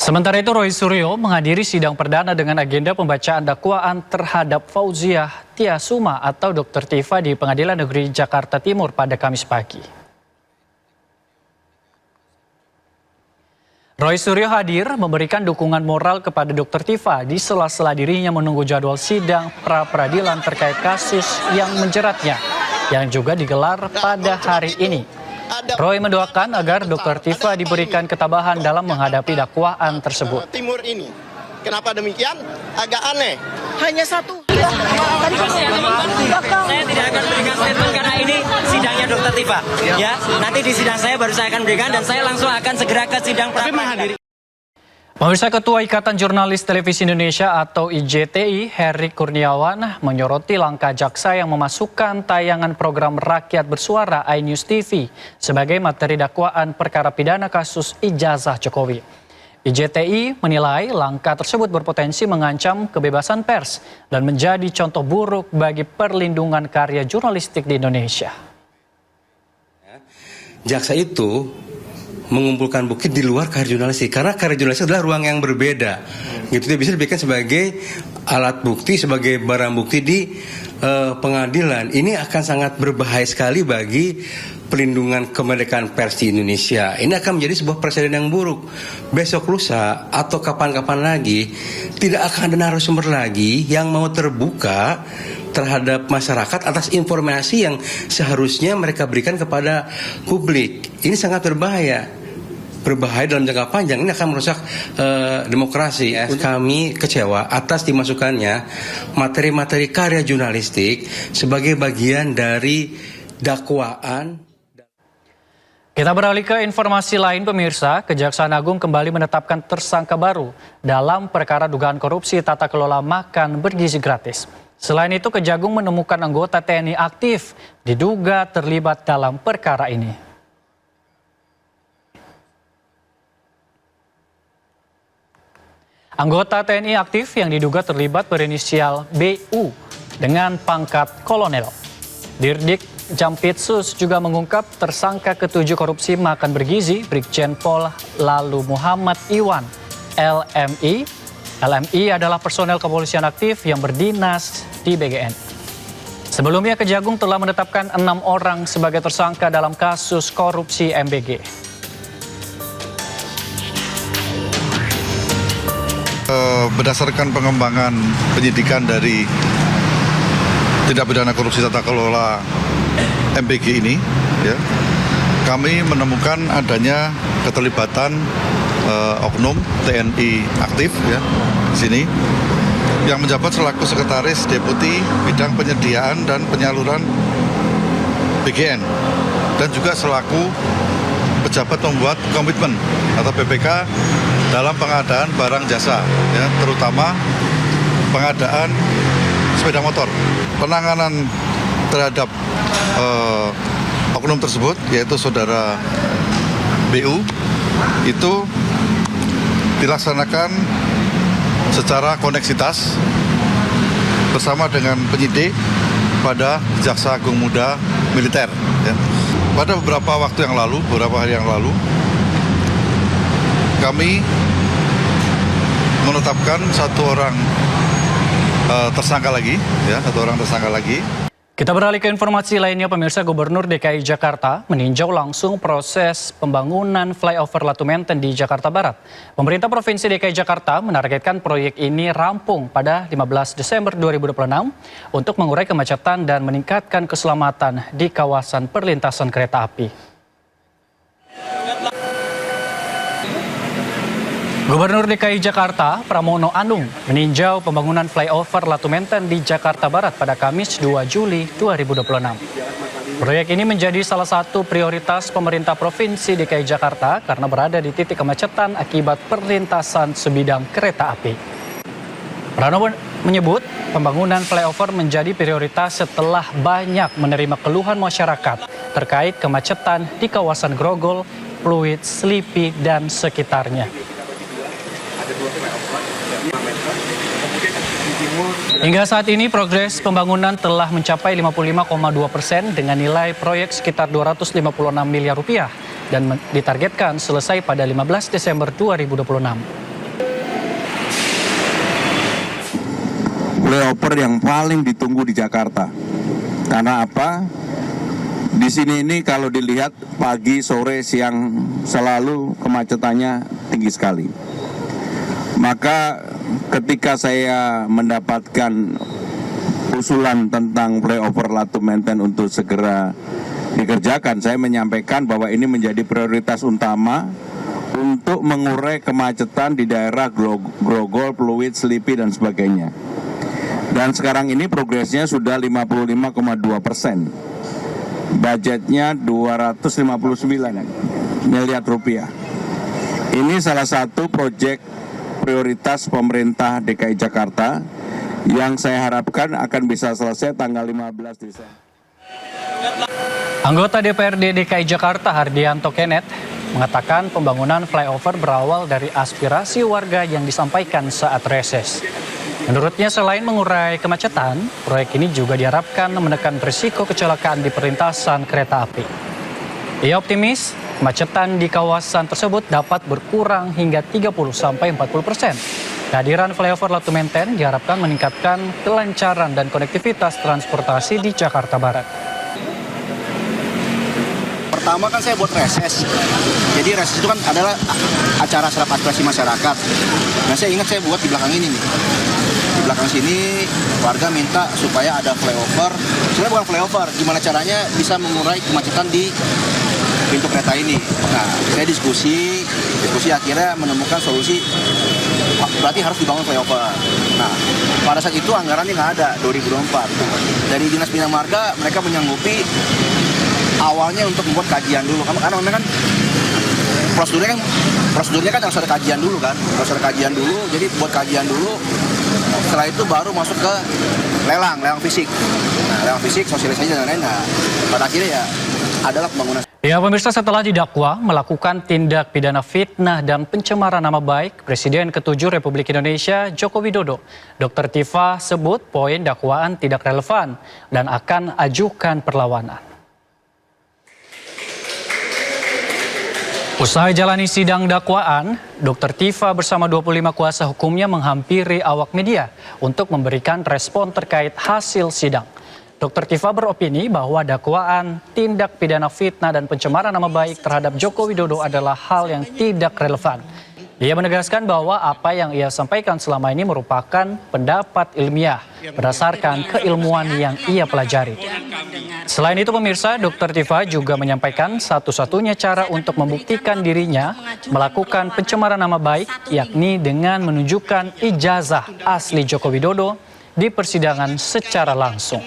Sementara itu, Roy Suryo menghadiri sidang perdana dengan agenda pembacaan dakwaan terhadap Fauziah Tiasuma atau Dr. Tifa di Pengadilan Negeri Jakarta Timur pada Kamis pagi. Roy Suryo hadir memberikan dukungan moral kepada Dr. Tifa di sela-sela dirinya menunggu jadwal sidang pra-peradilan terkait kasus yang menjeratnya, yang juga digelar pada hari ini. Roy mendoakan agar Dr. Tifa diberikan ketabahan dalam menghadapi dakwaan tersebut. Timur ini, kenapa demikian? Agak aneh. Hanya satu. Saya tidak akan berikan statement karena ini sidangnya Dr. Tifa. Ya, nanti di sidang saya baru saya akan berikan dan saya langsung akan segera ke sidang pra-peradilan. Pemirsa, Ketua Ikatan Jurnalis Televisi Indonesia atau IJTI, Heri Kurniawan, menyoroti langkah jaksa yang memasukkan tayangan program Rakyat Bersuara iNews TV sebagai materi dakwaan perkara pidana kasus ijazah Jokowi. IJTI menilai langkah tersebut berpotensi mengancam kebebasan pers dan menjadi contoh buruk bagi perlindungan karya jurnalistik di Indonesia. Jaksa itu mengumpulkan bukti di luar karya jurnalistik karena karya jurnalistik adalah ruang yang berbeda. Gitu, dia bisa diberikan sebagai alat bukti, sebagai barang bukti di pengadilan. Ini akan sangat berbahaya sekali bagi pelindungan kemerdekaan pers di Indonesia. Ini akan menjadi sebuah presiden yang buruk. Besok lusa atau kapan-kapan lagi tidak akan ada narasumber lagi yang mau terbuka terhadap masyarakat atas informasi yang seharusnya mereka berikan kepada publik. Ini sangat berbahaya. Berbahaya dalam jangka panjang, ini akan merusak demokrasi. Kami kecewa atas dimasukkannya materi-materi karya jurnalistik sebagai bagian dari dakwaan. Kita beralih ke informasi lain, pemirsa. Kejaksaan Agung kembali menetapkan tersangka baru dalam perkara dugaan korupsi tata kelola makan bergizi gratis. Selain itu, Kejagung menemukan anggota TNI aktif diduga terlibat dalam perkara ini. Anggota TNI aktif yang diduga terlibat berinisial BU dengan pangkat kolonel. Dirdik Jampitsus juga mengungkap tersangka ketujuh korupsi makan bergizi Brigjen Pol Lalu Muhammad Iwan, LMI. LMI adalah personel kepolisian aktif yang berdinas di BGN. Sebelumnya, Kejagung telah menetapkan 6 orang sebagai tersangka dalam kasus korupsi MBG. Berdasarkan pengembangan penyidikan dari tindak pidana korupsi tata kelola MBG ini, ya, kami menemukan adanya keterlibatan oknum TNI aktif, ya, di sini yang menjabat selaku sekretaris deputi bidang penyediaan dan penyaluran BGN dan juga selaku pejabat membuat komitmen atau PPK dalam pengadaan barang jasa, ya, terutama pengadaan sepeda motor. Penanganan terhadap oknum tersebut, yaitu saudara BU, itu dilaksanakan secara koneksitas bersama dengan penyidik pada Jaksa Agung Muda Militer. Ya. Pada beberapa waktu yang lalu, beberapa hari yang lalu, kami menetapkan satu orang tersangka lagi, ya, satu orang tersangka lagi. Kita beralih ke informasi lainnya, pemirsa. Gubernur DKI Jakarta meninjau langsung proses pembangunan flyover Latu Menteng di Jakarta Barat. Pemerintah Provinsi DKI Jakarta menargetkan proyek ini rampung pada 15 Desember 2026 untuk mengurai kemacetan dan meningkatkan keselamatan di kawasan perlintasan kereta api. Gubernur DKI Jakarta Pramono Anung meninjau pembangunan flyover Latu Menteng di Jakarta Barat pada Kamis 2 Juli 2026. Proyek ini menjadi salah satu prioritas pemerintah Provinsi DKI Jakarta karena berada di titik kemacetan akibat perlintasan sebidang kereta api. Pramono menyebut pembangunan flyover menjadi prioritas setelah banyak menerima keluhan masyarakat terkait kemacetan di kawasan Grogol, Pluit, Selipi, dan sekitarnya. Hingga saat ini progres pembangunan telah mencapai 55,2% dengan nilai proyek sekitar 256 miliar rupiah dan ditargetkan selesai pada 15 Desember 2026. flyover yang paling ditunggu di Jakarta. Karena apa? Di sini ini kalau dilihat pagi, sore, siang selalu kemacetannya tinggi sekali. Maka ketika saya mendapatkan usulan tentang flyover Latu Menteng untuk segera dikerjakan, saya menyampaikan bahwa ini menjadi prioritas utama untuk mengurai kemacetan di daerah Grogol, Pluit, Selipi, dan sebagainya. Dan sekarang ini progresnya sudah 55,2%. Budgetnya 259 miliar rupiah. Ini salah satu proyek prioritas pemerintah DKI Jakarta yang saya harapkan akan bisa selesai tanggal 15 Desember. Anggota DPRD DKI Jakarta Hardianto Kenneth mengatakan pembangunan flyover berawal dari aspirasi warga yang disampaikan saat reses. Menurutnya selain mengurai kemacetan, proyek ini juga diharapkan menekan risiko kecelakaan di perlintasan kereta api. Ia optimis kemacetan di kawasan tersebut dapat berkurang hingga 30-40%. Kehadiran flyover Latu Menteng diharapkan meningkatkan kelancaran dan konektivitas transportasi di Jakarta Barat. Pertama kan saya buat reses. Jadi reses itu kan adalah acara serap aspirasi masyarakat. Nah saya ingat saya buat di belakang ini nih. Di belakang sini warga minta supaya ada flyover. Sebenarnya bukan flyover, gimana caranya bisa mengurai kemacetan di pintu kereta ini. Nah saya diskusi akhirnya menemukan solusi. Berarti harus dibangun flyover. Nah pada saat itu anggarannya nggak ada 2024. Dari Dinas Bina Marga mereka menyanggupi awalnya untuk membuat kajian dulu, karena memang kan prosedurnya kan harus ada kajian dulu kan, jadi buat kajian dulu, setelah itu baru masuk ke lelang fisik. Nah, lelang fisik, sosialisasi dan lain-lain. Nah, pada akhirnya ya adalah pembangunan. Ya pemirsa, setelah didakwa melakukan tindak pidana fitnah dan pencemaran nama baik Presiden ke-7 Republik Indonesia Joko Widodo, Dr. Tifa sebut poin dakwaan tidak relevan dan akan ajukan perlawanan. Usai jalani sidang dakwaan, Dr. Tifa bersama 25 kuasa hukumnya menghampiri awak media untuk memberikan respon terkait hasil sidang. Dr. Tifa beropini bahwa dakwaan tindak pidana fitnah dan pencemaran nama baik terhadap Joko Widodo adalah hal yang tidak relevan. Ia menegaskan bahwa apa yang ia sampaikan selama ini merupakan pendapat ilmiah berdasarkan keilmuan yang ia pelajari. Selain itu pemirsa, Dr. Tifa juga menyampaikan satu-satunya cara untuk membuktikan dirinya melakukan pencemaran nama baik yakni dengan menunjukkan ijazah asli Joko Widodo di persidangan secara langsung.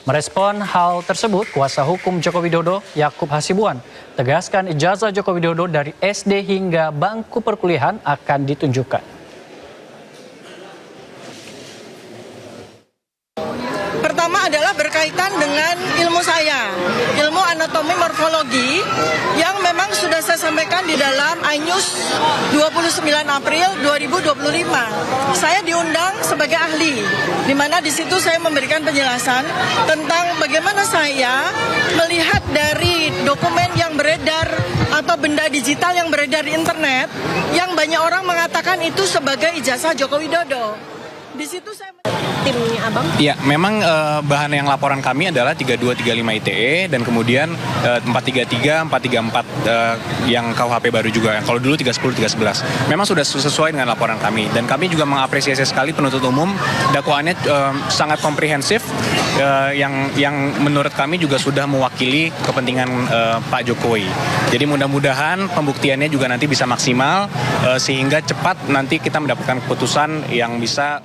Merespon hal tersebut, kuasa hukum Joko Widodo Yakub Hasibuan tegaskan ijazah Joko Widodo dari SD hingga bangku perkuliahan akan ditunjukkan. Pertama adalah berkaitan dengan ilmu saya, ilmu anatomi morfologi yang memang sudah saya sampaikan di dalam iNews 29 April 2025. Saya diundang sebagai ahli, di mana di situ saya memberikan penjelasan tentang bagaimana saya melihat dari dokumen yang beredar atau benda digital yang beredar di internet yang banyak orang mengatakan itu sebagai ijazah Joko Widodo. Di situ saya timnya Abang? Ya, memang bahan yang laporan kami adalah 3235 ITE dan kemudian 433, 434 yang KUHP baru juga. Kalau dulu 310, 311. Memang sudah sesuai dengan laporan kami dan kami juga mengapresiasi sekali penuntut umum dakwaannya sangat komprehensif yang menurut kami juga sudah mewakili kepentingan Pak Jokowi. Jadi mudah-mudahan pembuktiannya juga nanti bisa maksimal sehingga cepat nanti kita mendapatkan keputusan yang bisa